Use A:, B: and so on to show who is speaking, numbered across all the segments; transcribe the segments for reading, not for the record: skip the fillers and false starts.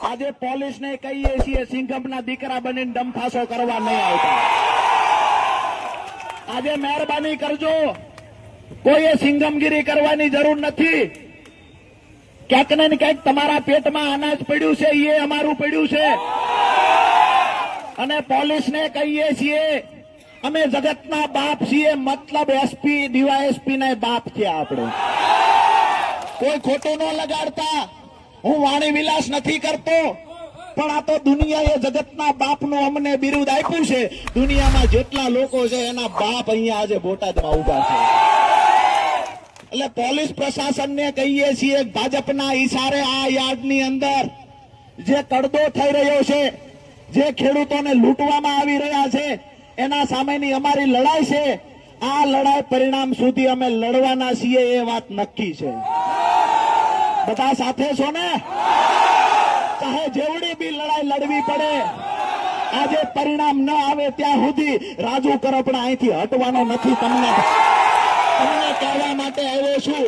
A: આજે પોલીસને કહીએ છીએ સિંઘમના દીકરા બનીને ડંફાસો કરવા નહીં આવતા. આજે મહેરબાની કરજો, કોઈએ સિંઘમગીરી કરવાની જરૂર નથી. ક્યાંક ને ક્યાંક તમારા પેટમાં અનાજ પડ્યું છે, એ અમારું પડ્યું છે. અને પોલીસને કહીએ છીએ અમે જગતના બાપ છીએ, મતલબ એસપી ડીવાયએસપી ના બાપ છે આપણે. કોઈ ખોટું ન લગાડતા. હું વાણી વિલાસ નથી કરતો, પણ આ તો દુનિયાએ જગતના બાપનું અમને બિરુદ આપ્યું છે. દુનિયામાં જેટલા લોકો છે એના બાપ અહીંયા આજે બોટાદમાં ઉભા છે. એટલે પોલીસ પ્રશાસનને કહીએ છીએ ભાજપના ઈશારે આ યાર્ડની અંદર જે કડદો થઈ રહ્યો છે, જે ખેડૂતોને લૂંટવામાં આવી રહ્યા છે, એના સામેની અમારી લડાઈ છે. આ લડાઈ પરિણામ સુધી અમે લડવાના છીએ, એ વાત નક્કી છે. બધા સાથે છો ને? ચાહે જેવડી બી લડાઈ લડવી પડે, આજે પરિણામ ન આવે ત્યાં સુધી રાજુ કરપડા અહીંથી હટવાનો નથી. તમને કહેવા માટે આવ્યો છું.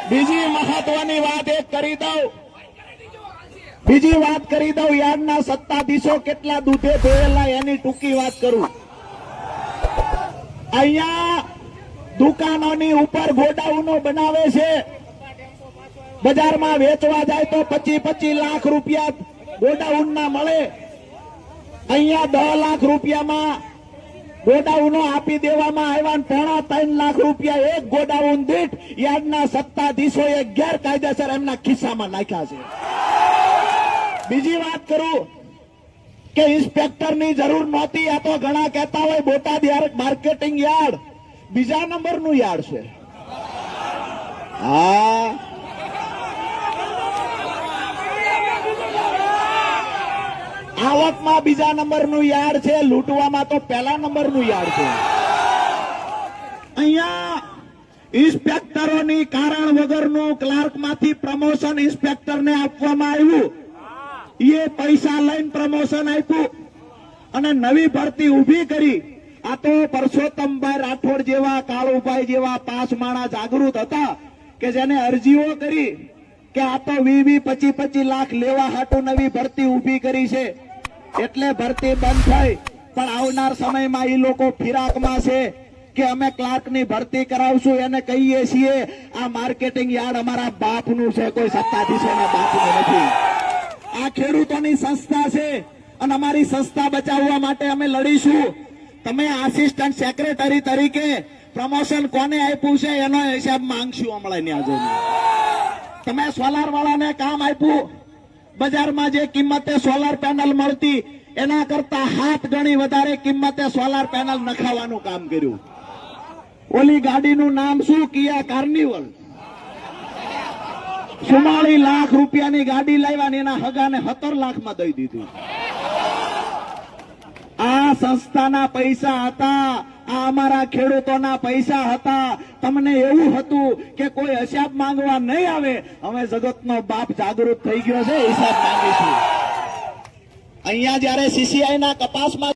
A: બીજી મહત્વની વાત એક કરી દઉં. યાર્ડના સત્તાધીશો કેટલા દૂધે ધોયેલા એની ટૂંકી વાત કરું. અહીંયા દુકાનોની ઉપર ગોડાઉનો બનાવે છે. બજારમાં વેચવા જાય તો 25-25 લાખ રૂપિયા ગોડાઉનના મળે. અહીંયા 10 લાખ રૂપિયામાં ગોડાઉનો આપી દેવામાં આવ્યા. 3.5 લાખ રૂપિયા એક ગોડાઉન દીઠ યાર્ડના સત્તાધીશોએ ગેરકાયદેસર એમના ખિસ્સામાં નાખ્યા છે. બીજી વાત કરું કે ઇન્સ્પેક્ટરની જરૂર નહોતી. આ તો ઘણા કહેતા હોય બોટાદ માર્કેટિંગ યાર્ડ બીજા નંબરનું યાર્ડ છે. હા, આવકમાં બીજા નંબરનું યાર્ડ છે, લૂંટવામાં તો પહેલા નંબરનું યાર્ડ છે. અહીંયા ઇન્સ્પેક્ટરોની કારણ વગરનું ક્લાર્કમાંથી પ્રમોશન ઇન્સ્પેક્ટરને આપવામાં આવ્યું. એ પૈસા લઈને પ્રમોશન આપ્યું અને નવી ભરતી ઉભી કરી. આ તો પરસોત્તમભાઈ રાઠોડ જેવા, કાળુભાઈ જેવા 5 માણા જાગૃત હતા કે જેને અરજીઓ કરી કે આ તો 20-25 લાખ લેવા હાટું નવી ભરતી ઉભી કરી છે, એટલે ભરતી બંધ થઈ. પણ આવનાર સમયમાં એ લોકો ફિરાકમાં છે કે અમે ક્લાર્કની ભરતી કરાવશું. એને કહીએ છીએ આ માર્કેટિંગ યાર્ડ અમારા બાપનું છે, કોઈ સત્તાધીશોના બાપનું નથી. આ ખેડૂતોની સંસ્થા છે અને અમારી સંસ્થા બચાવવા માટે અમે લડીશું. તમે આસિસ્ટન્ટ સેક્રેટરી તરીકે પ્રમોશન કોને આપ્યું છે એનો હિસાબ માંગશું હમણાં આજે. તમે સોલાર વાળાને કામ આપ્યું, બજારમાં જે કિંમતે સોલાર પેનલ મળતી એના કરતા 7 ગણી વધારે કિંમતે સોલાર પેનલ નખાવાનું કામ કર્યું. ઓલી ગાડીનું નામ શું? કિયા કાર્નિવલ. 44 લાખ રૂપિયાની ગાડી લાવ્યા ને એના હગાને 17 લાખમાં દઈ દીધી. આ સંસ્થાના પૈસા હતા, આ અમારા ખેડૂતોના પૈસા હતા. તમને એવું હતું કે કોઈ હિસાબ માંગવા નહીં આવે. હવે જગતનો બાપ જાગૃત થઈ ગયો છે, હિસાબ માંગીશું. અહીંયા જયારે સીસીઆઈના કપાસમાં